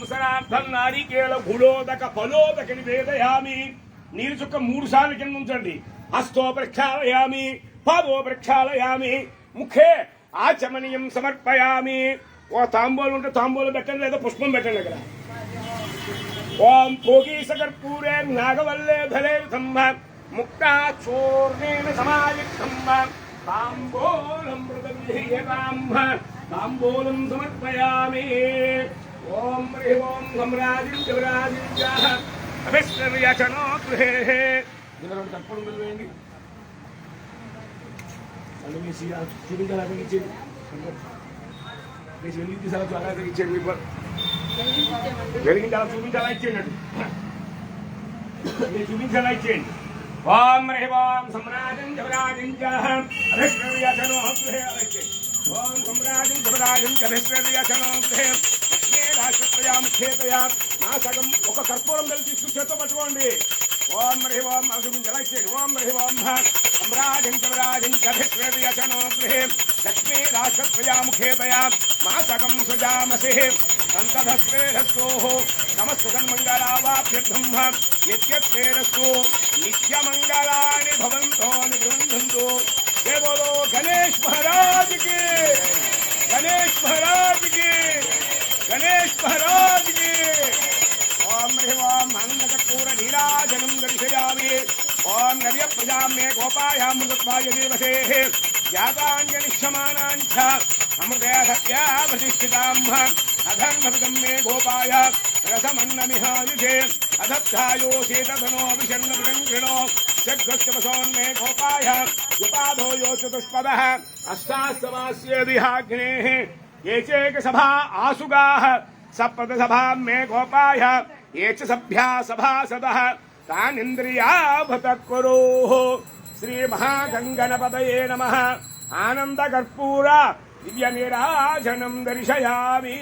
సంవత్సరార్థం నారికేళ గుళోదక ఫలోదక నివేదయామి. నీరు చుక్క 3 సార్లు కింద ఉంచండి. హస్తో ప్రక్షాళయామి, పాదో ప్రక్షాళయామి, ముఖే ఆచమనీయం సమర్పయామి. ఓ తాంబూలం ఉంటే తాంబూలం పెట్టండి, లేదా పుష్పం పెట్టండి అక్కడ. ఓం భోగీసకర్పూరే నాగవల్లే ధలేర్థం ముక్తాచూర్ణేన సమాయుక్తం తాంబూలం మృగం తాంబూలం సమర్పయామి. ఓం హ్రీం ఓం సమ్రాజిం శివరాజిం అభిష్టర్యచనో గృహే. దీనిలో తప్పడం వేయండి. అల్లు వేసి చూపించాలి ఇచ్చేది. వెలిగి తీసాల చాలా ఇచ్చేది. మీకు వెలిగించాలా చూపించాలా ఇచ్చేయండి. చూపించాలా ఇచ్చేయండి. ఓం హ్రీం ఓం సమ్రాజిం శివరాజిం అభిష్టర్యచనో గృహే. ఓం సమ్రాజిం శివరాజిం అభిష్టర్యచనో గృహే. ముఖ్యతయా నాశకం ఒక కర్పూరం వెళ్ళి తీసుకుని చేత్తో పట్టుకోండి. ఓం హ్రీం ఓం అర్జున్ జల ఇచ్చేయండి. ఓం హ్రీం ఓం సమ్రాజిం శివరాజిం అభిష్టర్యచనో గృహే. లక్ష్మీ రాష్ట్రత్వయా ముఖ్యతయా నాశకం సుజామసి సంతధస్వేరస్తో నమస్సుగన్మంగళావాభ్యర్థం నిత్యత్వేరస్సు నిత్యమంగళాని భవంతో నిబృందంతు. జయ బోలో గణేష్ మహారాజ్ కి, గణేష్ మహారాజ్ కి, గణేష్ మహారాజ్ కి. ఓం హ్రీం ఓం ఆనందకర్పూర నీరాజనం దర్శయామి. ఓం నవ్య ప్రజాం మే గోపాయాం మృతత్వాయ దేవసే జాతాన్యనిక్షమానాంచ అమృతే సత్యా ప్రతిష్ఠితాం అధర్మపదం మే గోపాయ రసమన్నమిహాయుషే అధత్తాయో శీతధనో విషణ్ణ ప్రజంగిణో జగ్గస్యవసోన్మే గోపాయ ఉపాధో యో చతుష్పదః అష్టాస్తవాస్య విహాగ్నేః ఏచేక సభా ఆసుగాః సప్తసభాం మే గోపాయ ఏచ సభ్యా సభాసదః తానింద్రియాభత కురుః. శ్రీ మహాగంగణపతయే నమః. ఆనందకర్పూర దివ్య నీరాజనం దర్శయామి.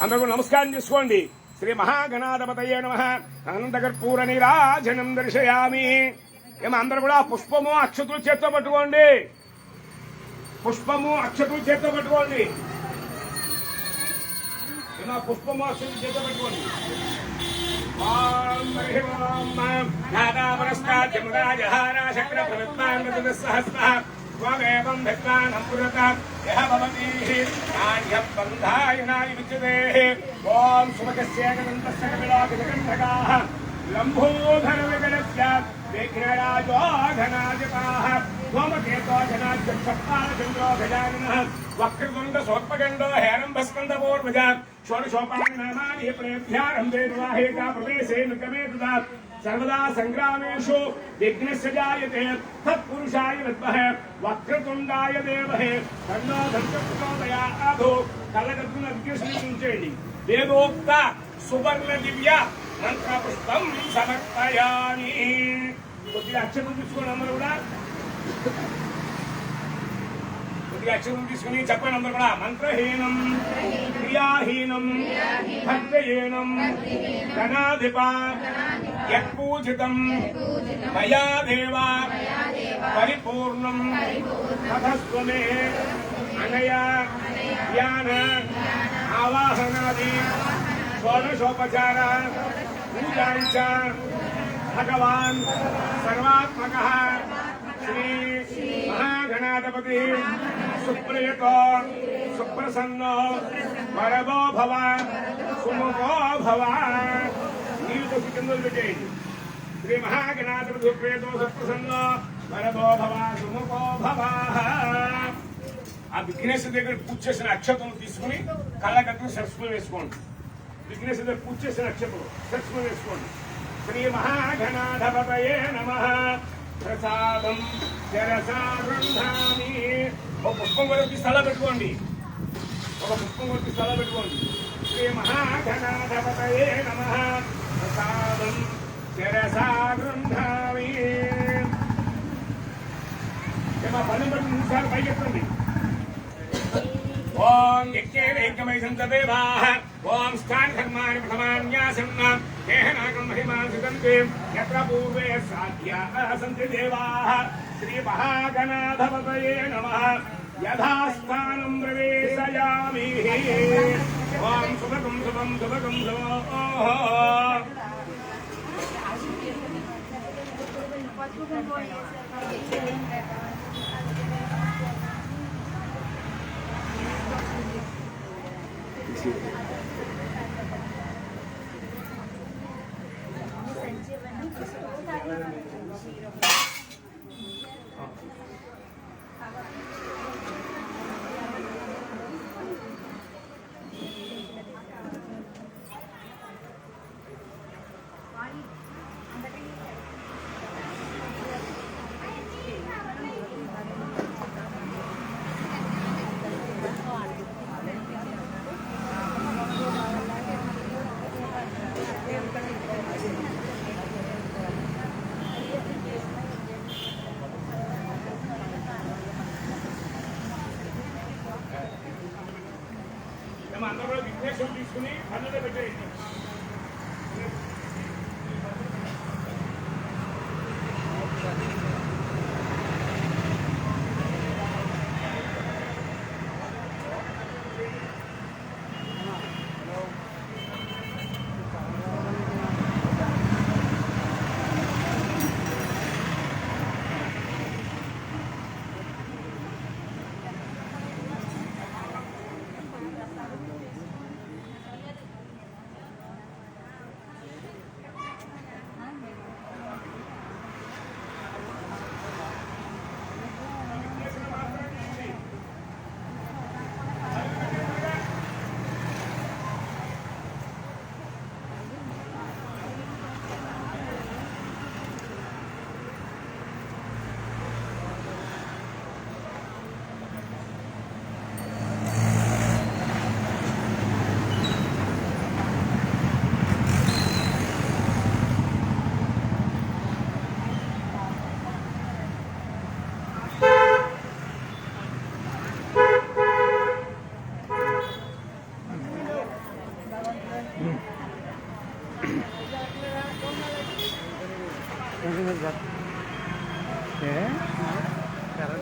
అందరూ నమస్కారం చేసుకోండి. శ్రీ మహాగణాధిపతయే నమః. ఆనందకర్పూర నీరాజనం దర్శయామి. ఏమో అందరూ కూడా పుష్పము అక్షతులు చేత్తో పట్టుకోండి. పుష్పము అక్షతులు చేత్తో పట్టుకోండి. ఏమో పుష్పము అక్షతులు చేత్తో పట్టుకోండి. ఓం హ్రీం ఓం నాదావరస్తాజమురాజహారాశక్రప్రవిత్వాన్మృతసహస్రః త్వమేవం భిత్వానమృత యః భవతి నాణ్యం బంధాయనాయ విచ్యతే. ఓం సుమకస్యేకదంతస్య కపిలాకిలకంఠకాః లంబోధర వికలస్య విఘ్నరాజోఘనాధిపాః ధూమకేతోఘనాధ్యక్షపాలచంద్రో గజాననః వక్రతుండ సోత్పగండో హేరంభస్కందపూర్వజ షోడశోపాని నామాని ప్రేభ్యారంభే నిర్వాహేకా ప్రవేశే నిగమే దదాత్. సర్వదా సంగ్రామేషు విఘ్నస్య జాయతే తత్పురుషాయ విద్మహే వక్రతుండాయ దేమహే తన్నో దంతం ప్రచోదయాత్. కళ్ళగద్దున విఘ్నేశ్వరుని వేదోక్త సువర్ణ దివ్య మంత్ర పుష్పం సమర్పయామి. కొద్దిగా అక్షరం తీసుకోండి అందరూ కూడా. కొద్దిగా అక్షరం తీసుకుని చెప్పండి అందరూ కూడా. మంత్రహీనం క్రియాహీనం భక్తహీనం గణాధిప యత్పూజితం మయా దేవ పరిపూర్ణం తథస్త్వమే అనయా ధ్యాన ఆవాహనాది షోడశోపచార పూజాంచ భగవాన్ సర్వాత్మకః శ్రీ మహాగణాధిపతి సుప్రయతో సుప్రసన్నో వరదో భవ సుముఖో భవ. నీళ్ళతో కిందలు పెట్టేయండి. శ్రీ మహాగణాధిపతి సుప్రయతో సుప్రసన్నో వరదో భవ సుముఖో భవ. ఆ విఘ్నేశ్వర దగ్గర పూజ చేసిన అక్షతలు తీసుకుని కళ్ళకట్టును సరస్సులో వేసుకోండి. విఘ్నేశ్వర దగ్గర పూజ చేసిన అక్షతలు సరస్సులో వేసుకోండి. శ్రీ మహాగణాధిపతయే నమః. ప్రసాదం శరసా గృహామి. ఒక పుష్పం కొరకు స్థల పెట్టుకోండి. ఒక పుష్పం కొరకు స్థల పెట్టుకోండి. శ్రీ మహాగణాధిపతయే నమః. ప్రసాదం శరసా గృహామి. ఏమా పని బట్టి 3 సార్లు పైకెత్తండి. ఓం యజ్ఞేనైకమై సంతదేవాః. ఓం స్థాన్ కర్మాణి ప్రథమాన్యాసన్న దేహనాగం మహిమాసుదంతే యత్ర పూర్వే సాధ్యాః సంతి దేవాః. శ్రీ మహాగణాధిపతయే నమః. యథాస్థానం ప్రవేశ సమర్పయామి ఓం శుభకం శుభం శుభకం అందరూ విఘ్నేశ్వరుడు తీసుకుని పనులు పెట్టేయండి.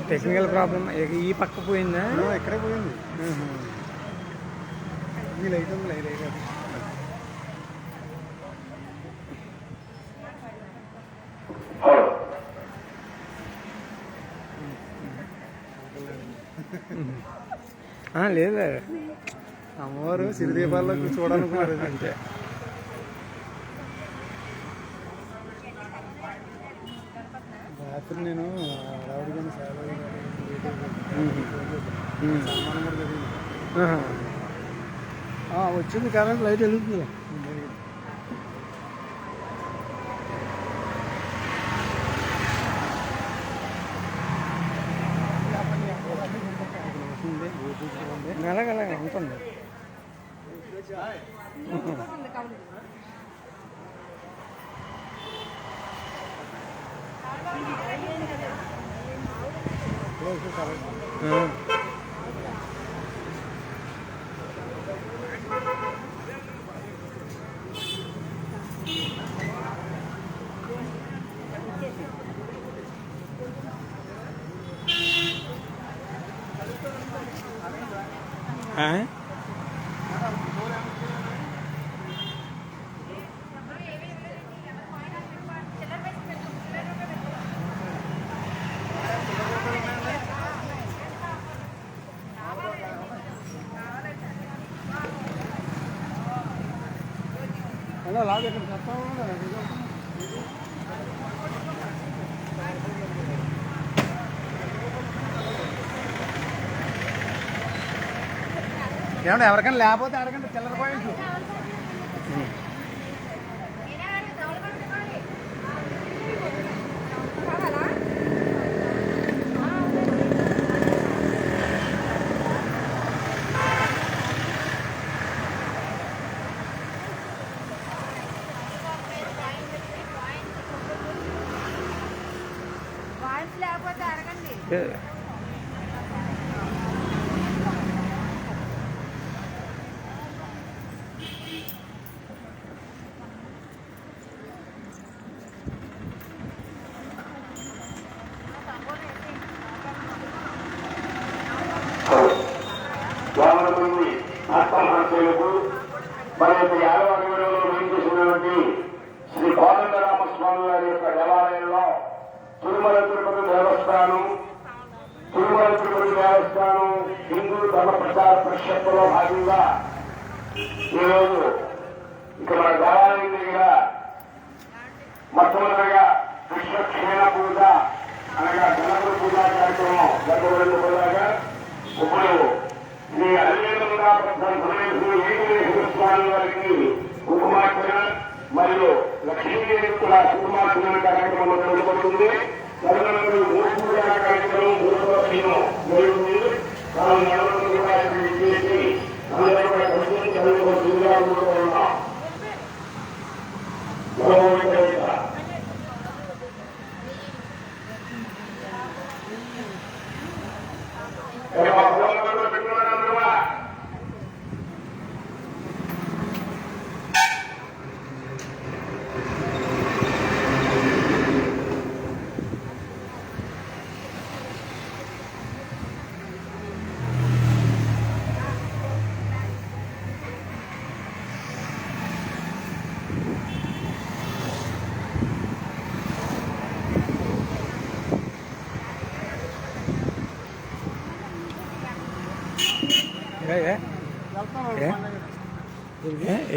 టెక్నికల్ ప్రాబ్లం ఈ పక్క పోయిందా? ఎక్కడే పోయింది. ఈ లైట్ ఉంది, లైట్ లైట్ లేదా అమ్మవారు సిరిదీపాల్లో చూడాలనుకున్నారు అంతే. రాత్రి నేను రావుడిగానే సన్మానం కూడా జరిగింది. వచ్చింది కరెంట్ లైట్ వెళ్తుంది. అలాగలాగ ఉంటుంది. అలా లాగే చెప్తా ఏమన్నా ఎవరికైనా లేకపోతే అడగండి చిల్లర పాయింట్లు. లేకపోతే అడగండి. వామన అష్టమహర్షులకు మన యొక్క యాదవ అడవిలో వేయించేసినటువంటి శ్రీ కోదండరామస్వామి వారి యొక్క దేవాలయంలో తిరుమల తిరుపతి దేవస్థానం హిందూ ధర్మ ప్రచార పరిషత్తులో భాగంగా ఈరోజు ఇక్కడ మన దేవాలయం దగ్గర మొట్టమొదటిగా కృష్ణక్షేణ పూజ అనగా గణపతి పూజా కార్యక్రమం జరగబడుతుండగా ఇప్పుడు శ్రీ అరవిందంగా స్వామి వారికి కుంకుమార్చన మరియు లక్ష్మీదేవి కూడా కుంకుమార్చన కార్యక్రమం జరగబడుతుంది. తదనంతరం మూడు పూజా కార్యక్రమం జరుగుతుంది. చేసి అందరూ కూడా కలిసి చదువుకుంటున్నాం.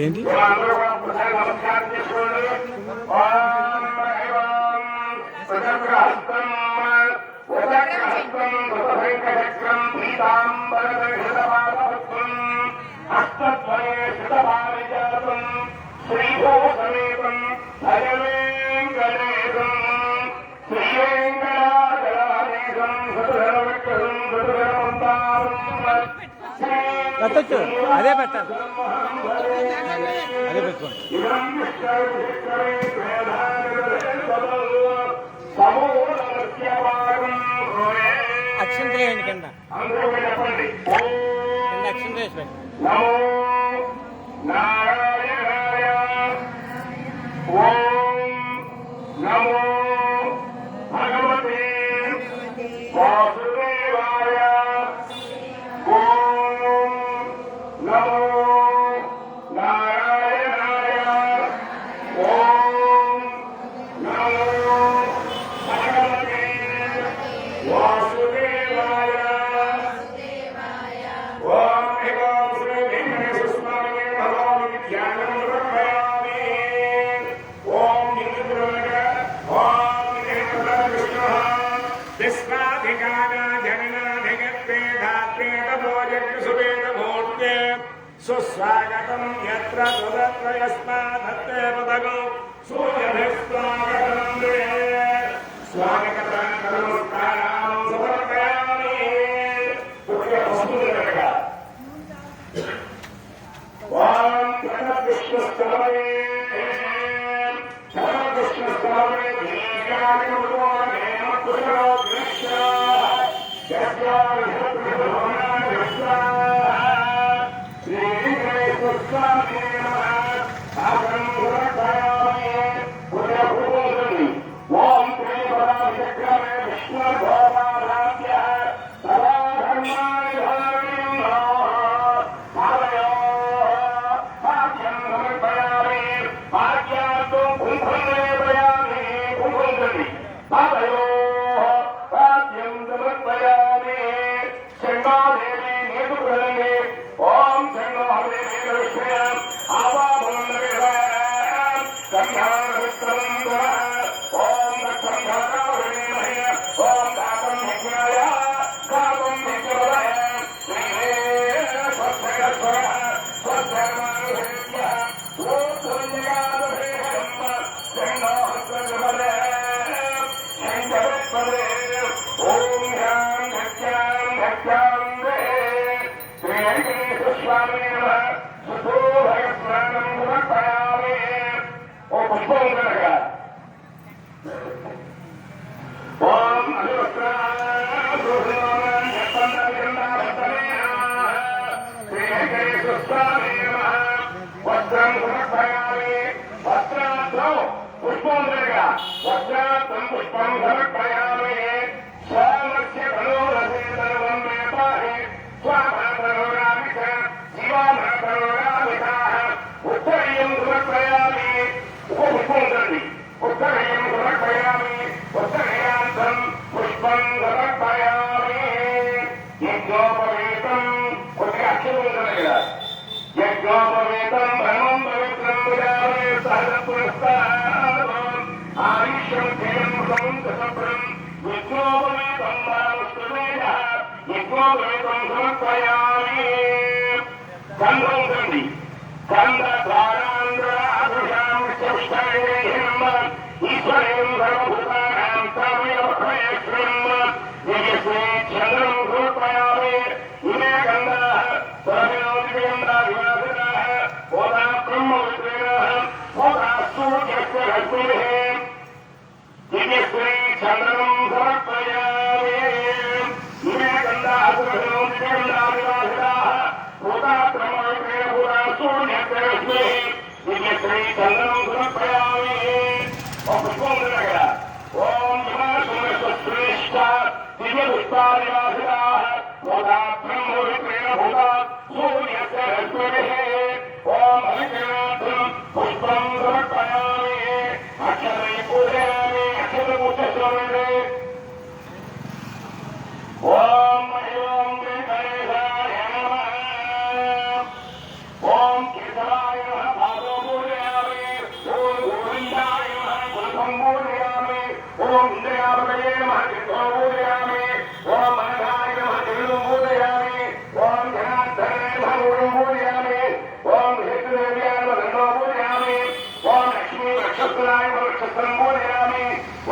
ఏంటి శ్రీభూ సమేతం భజవేంకటేశం శ్రీవేంకటాచలాదేశం సతుధరవిక్రమం పెట్టచ్చు, అదే పెట్టాలి, అదే పెట్టుకోండి. అక్షంత వేయండి, కింద అక్షంత వేసి పెట్టండి. నమో నారాయణాయ ఓం నమో భగవతే వాసుదేవాయ ఓం నమో నారాయణాయ ఓం నమో భగవతే వాసుదేవాయ ఓం సుస్వాగతం యత్ర తదత్ర యస్మాదత్తే పదగో సూర్యభిస్వాగతం స్వాగతం నమస్కారం సమర్పయామి. ఓం ప్రణవిష్ణుస్తవే ప్రణవిష్ణుస్తవే ఓం శ్రీపరాశక్రమే విష్ణు గోపారాధ్య వస్త్రం సమర్పయామి. వస్త్రార్థం పుష్పం జరగా వస్త్రార్థం పుష్పం సమర్పయామి. స్వామస్య ధనోరసే సర్వం మే పాహి స్వామధనోరామి శివా యజ్ఞోపవేతం ధర్మం పవిత్రం విధానే సహజ పురస్కారం ఆయుష్యం ధ్యేయం సంతసప్రం యజ్ఞోపవేతం వస్తువేద యజ్ఞోపవేతం సమర్పయామి. గంధం తండి గంధ ద్వారాంధ్రాభుషాం చక్షుషేహిం ఈశ్వరేం సర్వభూతానాం తమయమక్షయం యజ్ఞే చంద్రం సమర్పయామి. ఇమే గంధాః స్వరవినోదిగంధాభివాసినాః ఓదా బ్రహ్మవిద్రేణః ఓదా సూర్యస్య రశ్మిః యజ్ఞే చంద్రం సమర్పయామి. ఇమే గంధాః స్వరవినోదిగంధాభివాసినాః ఓదా బ్రహ్మవిద్రేణ ఓదా సూర్యస్య రశ్మిః యజ్ఞే చంద్రం సమర్పయామి. ఓం పుష్పం దగ్గర ఓం శ్రేష్ఠ దివ్యపుష్పాదివాసినాః ఓదా బ్రహ్మవిద్రేణ ఓదా సూర్యస్య రశ్మిః ఓం అవిఘ్నార్థం పుష్పం సమర్పయామి. అక్షరై పూజయామి. అక్షర పూజస్వామి. ఓం ఓం గణేశాయ నమః. ఓం కేశవాయ నమః. పాదో పూజయామి. ఓం గోవిందాయ నమః. కులకం పూజయామి. ఓం ఇంద్రియాపదయే నమః. చిత్తో పూజయామి. ఓం మనసాయ నమః. చిరుం పూజయామి. ఓం జనార్దనే నమః. ఊరం పూజయామి. ఓం హేతుదేవ్యాయ నమః. దండో పూజయామి. ఓం లక్ష్మీ నక్షత్రాయ నమః. నక్షత్రం పూజయామి.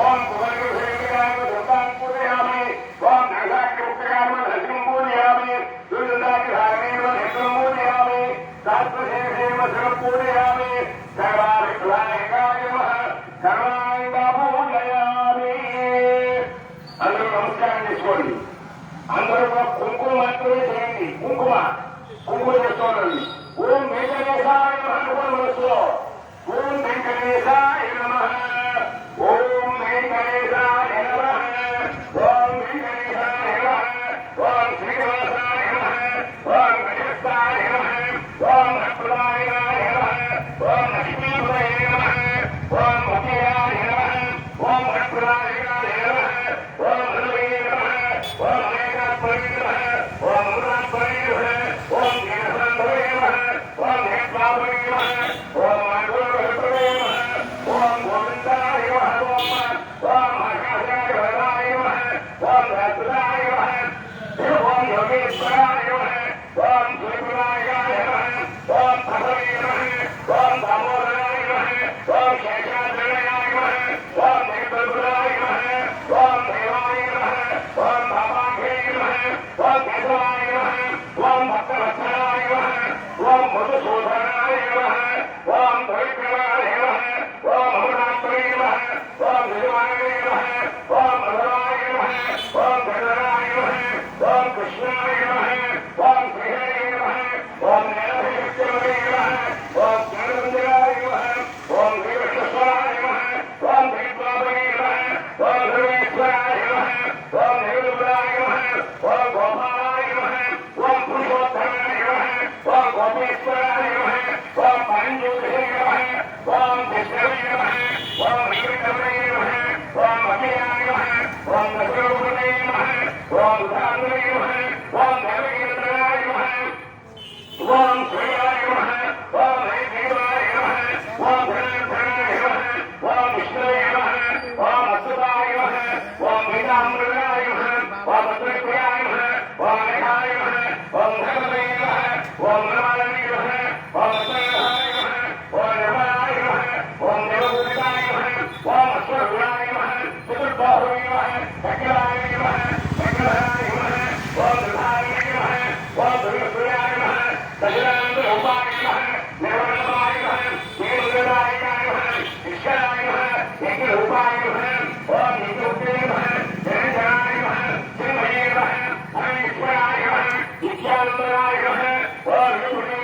ఓం కుబేరాయ నమః. దుర్గాం పూజయామి. ఓం నరసాగ్రముక్తకాయ నమః. నరసింహం పూజయామి. దుర్గాగ్రహాయ నమః. నేత్రం పూజయామి. శాస్త్రశేషే నమః. శివం పూజయామి. సర్వాధికాయ నమః. సర్వాంగ పూజయామి. అందరూ నమస్కారం చేసుకోండి. అందరూ కుంకుమ మాత్రమే చేయండి. కుంకుమ చేసుకోండి. ఓం వెంకటేశాయ నమః. మనసులో ఓం వెంకటేశాయ నమః. ఓం వెంకటేశాయ నమః. ఓం వెంకటేశాయ నమః. ఓం శ్రీనివాసాయ నమః. ఓం గణేశాయ నమః. ఓం రత్నాయ నమః. ఓం లక్ష్మీపదయే నమః. ఓం ముఖ్యాయ నమః. ఓం రత్నాయ నమః. ఓం హృదయే నమః. ఓం అనేకాత్మనే నమః. ఓం అమృతాత్మనే నమః. ఓం జ్ఞానసంధవే నమః. ఓం నేత్రాత్మనే నమః. ఓం మాధవే నమః. ఓం గోవిందాయ నమః. ఓం ఆకాశాయ వరదాయ నమః. ఓం రాత్రాయ నమః. ఓం యోగేశ్వరాయ నమః. ఓం శ్రీవినాయకాయ నమః. ఓం భగవే నమః. ఓం దామోదరాయ నమః. ఓం శేషాద్రయాయ నమః. ఓం దేవదురాయ నమః. ఓం దేవాయ నమః. ఓం భావాఘే నమః. ఓం కేశవాయ నమః. ఓం భక్తవత్సలాయ నమః. ఓం మధుసూదనాయ నమః. ఓం ధరిత్రాయ నమః. ఓం అమృతాత్మనే నమః. ఓం నిజమాయ నమః. ఓం మధురాయ నమః. ఓం ధరాయ నమః. ఓం కృష్ణాయ నమః. ఓం శ్రీహరే నమః. ఓం నీలభైరవే నమః. ఓం జ్ఞానవందనాయ నమః. ఓం దేవకృష్ణాయ నమః. ఓం దేవాయ నమః. ఓం ధర్మేశ్వరాయ నమః. ఓం నిరుద్రాయ నమః. ఓం గోపాలాయ నమః. ఓం పురుషోత్తమాయ నమః. ఓం గోపేశ్వరాయ నమః. ఓం పరంజ్యోతిషే నమః. ఓం కృష్ణవే నమః. ఓం వెంకటరమణే నమః. ఓం అభియాయ నమః. ఓం దశరథే నమః. ఓం ధాన్వే నమః. ఓం దేవగీంద్రాయ నమః. ఓం శ్రీయాయ నమః. ఓం హరిదేవాయ నమః. ఓం ధనాధనాయ నమః. ఓం విష్ణువే నమః. ఓం అచ్యుతాయ నమః. ఓం వీరామృతాయ నమః. ఓం భద్రప్రియాయ నమః. ఓం లేఖాయ నమః. ఓం ధర్మవే నమః. ఓం నమామి నమః. ఓం అస్మరాయ నమః. ఓం నమాయ నమః. ఓం దేవదూతాయ నమః. ఓం అశ్వరుణాయ నమః. చతుర్బాహువే నమః. చక్రాయ నమః. చక్రధరాయ నమః. ఓం దుర్గాయ నమః. ఓం దుర్గప్రియాయ నమః. దశరాంతరూపాయ నమః. నిర్వణమాయ నమః. నీలగదాయ నమః. ఈశ్వరాయ నమః. యజ్ఞరూపాయ నమః. ఓం నిత్యోక్తే నమః. నిరంజనాయ నమః. శ్రీమయే నమః. పరమేశ్వరాయ నమః. నిత్యానందనాయ నమః. ఓం విష్ణువే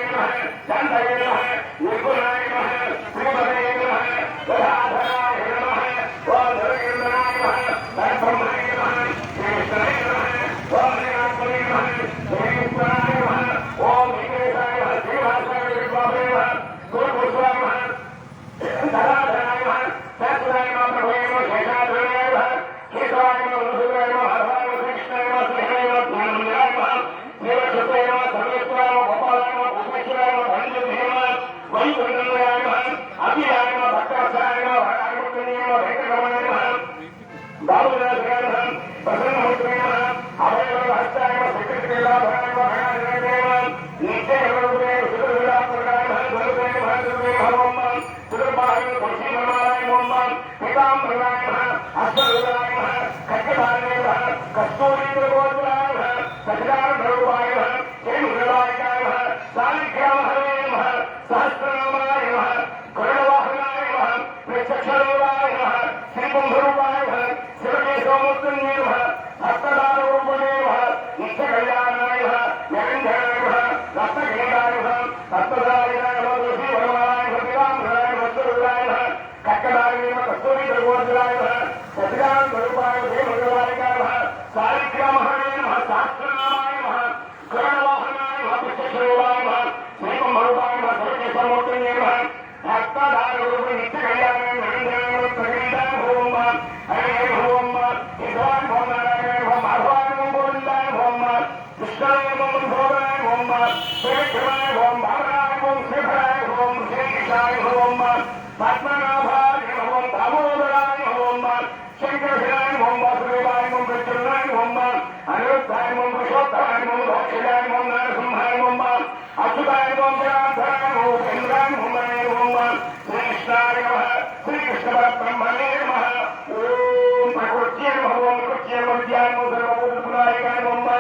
సప్తదాయినాయ నమః తులసీ వరమాయ సత్యరామధరాయ వత్సరులాయ నమః కక్కడాయ నమః కస్తూరి గోర్ధరాయ నమః సత్యరామ స్వరూపాయ శ్రీమంగళాయ నమః సారిగ్రామహాయ నమః శాస్త్రనామాయ నమః కరుణవాహనాయ నమః పుష్పశ్రేవాయ నమః శ్రీమంభరూపాయ నమః సర్వేశ్వరమూర్తయే నమః భక్తధార నిత్య కళ్యాణ నిరంజన ప్రగీతాయ భూమ హరే భూమ హిందవాన్ భూమ నారాయణ భూమ మాధవాయ గోవిందాయ భూమ కృష్ణాయ భూమ భోగాయ భూమ శ్రీకృష్ణాయ భూమ భావనాయ భూమ శ్రీధరాయ భూమ శ్రీకృష్ణాయ భూమ పద్మనాభాయ భూమ దామోదరాయ భూమ శంకరాయ భూమ వాసుదేవాయ భూమ ప్రత్యున్నాయ భూమ అనిరుద్ధాయ భూమ పురుషోత్తమాయ భూమ దక్షిణాయ భూమ నరసింహాయ భూమ అచ్యుతాయ భూమ జనార్దనాయ భూమ చంద్రాయ భూమ శ్రీకృష్ణాయ నమః శ్రీకృష్ణ పరబ్రహ్మణే నమః ఓం ప్రకృత్యై నమః ఓం కృత్యై నమః విద్యాయ నమః సర్వభూతపురాయకాయ నమః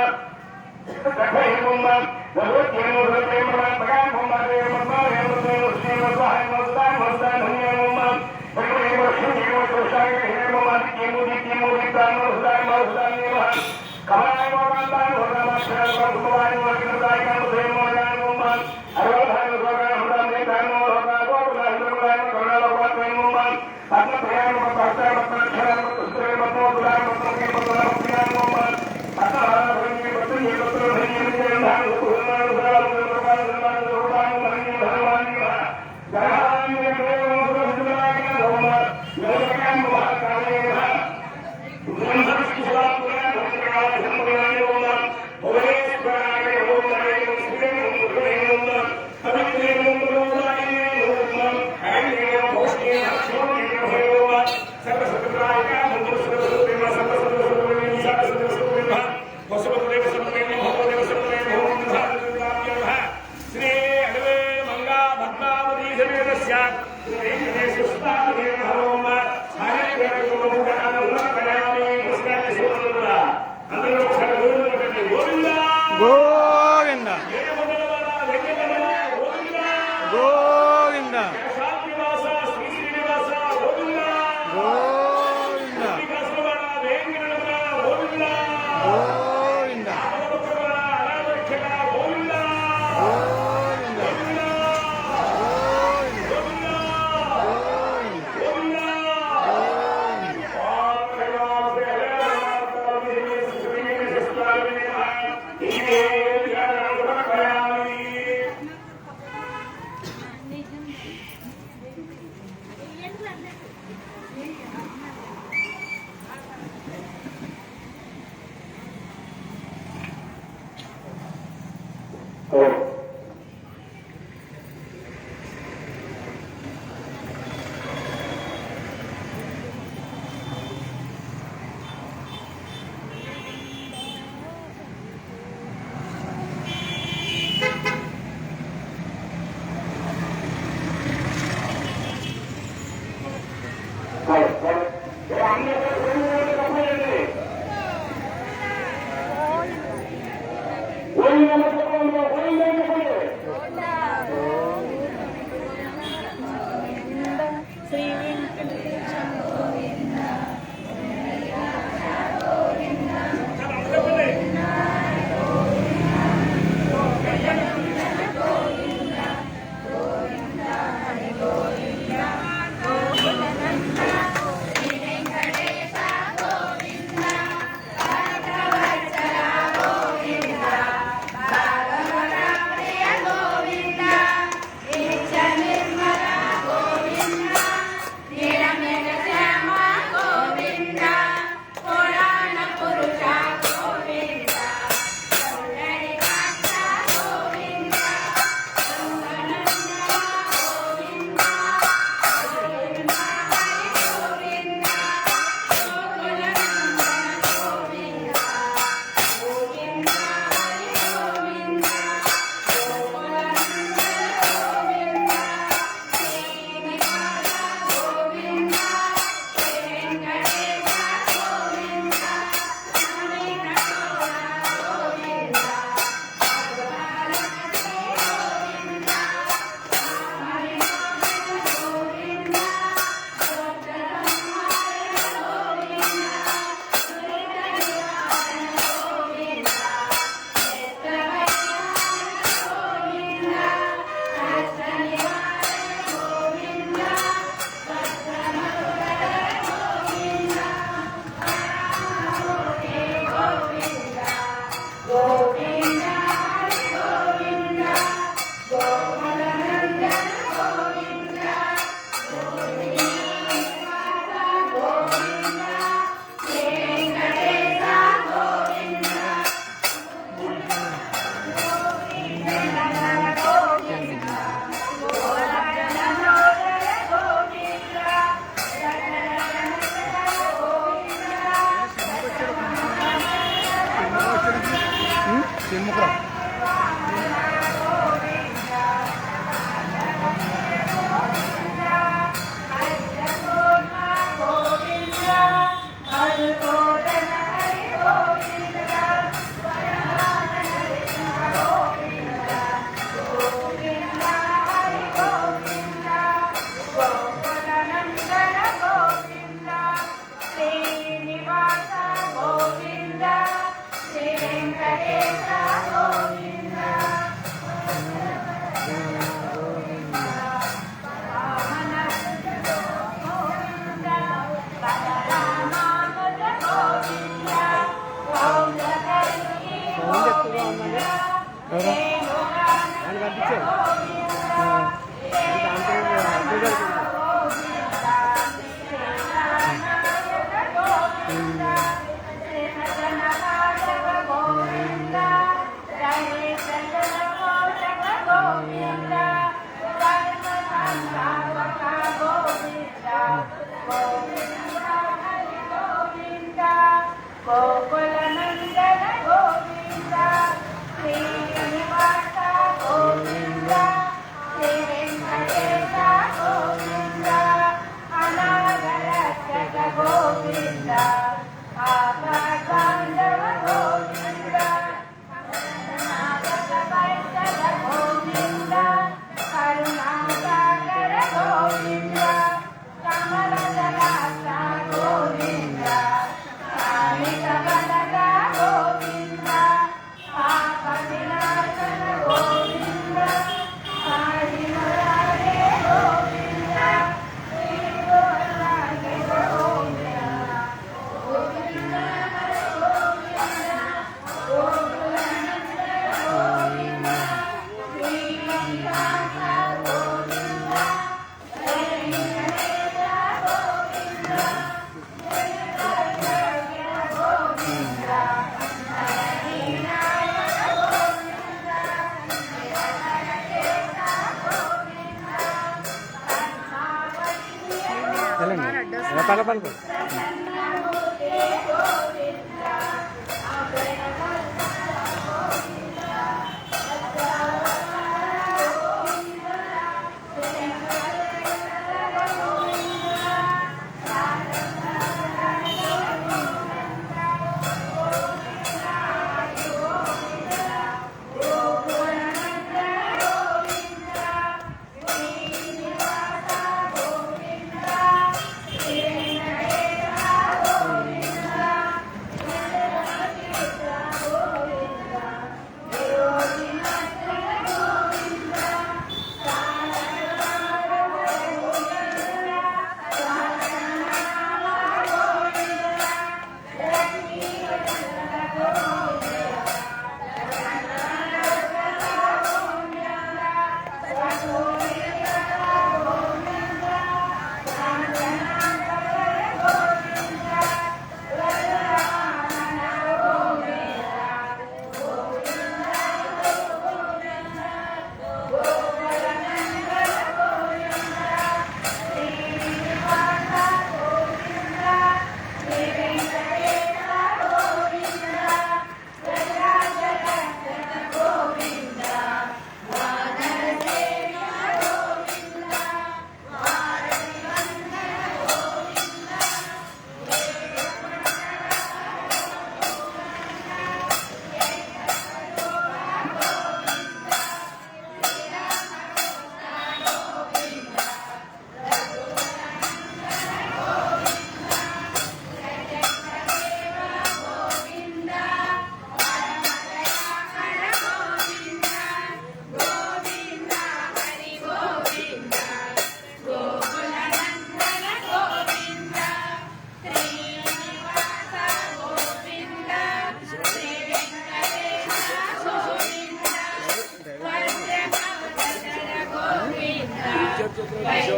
దక్షై నమః భగవత్యై నమః సర్వే మహాత్మకాయ నమః దేవ మహాయ నమః శ్రీ నమః నమః నమః ధన్య నమః భగవే లక్ష్మీ నమః పురుషాయ నమః ఆదిత్య నమః ప్రాణ నమః కమలాయ నమః నమః శరణాయ నమః కృతాయ నమః దేవాయ నమః అరవధాయ నమః గోవింద గోవింద గోవింద షణ్ముఖరావు. ఆయన కనిపించాడు. పలపలు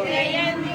Jaya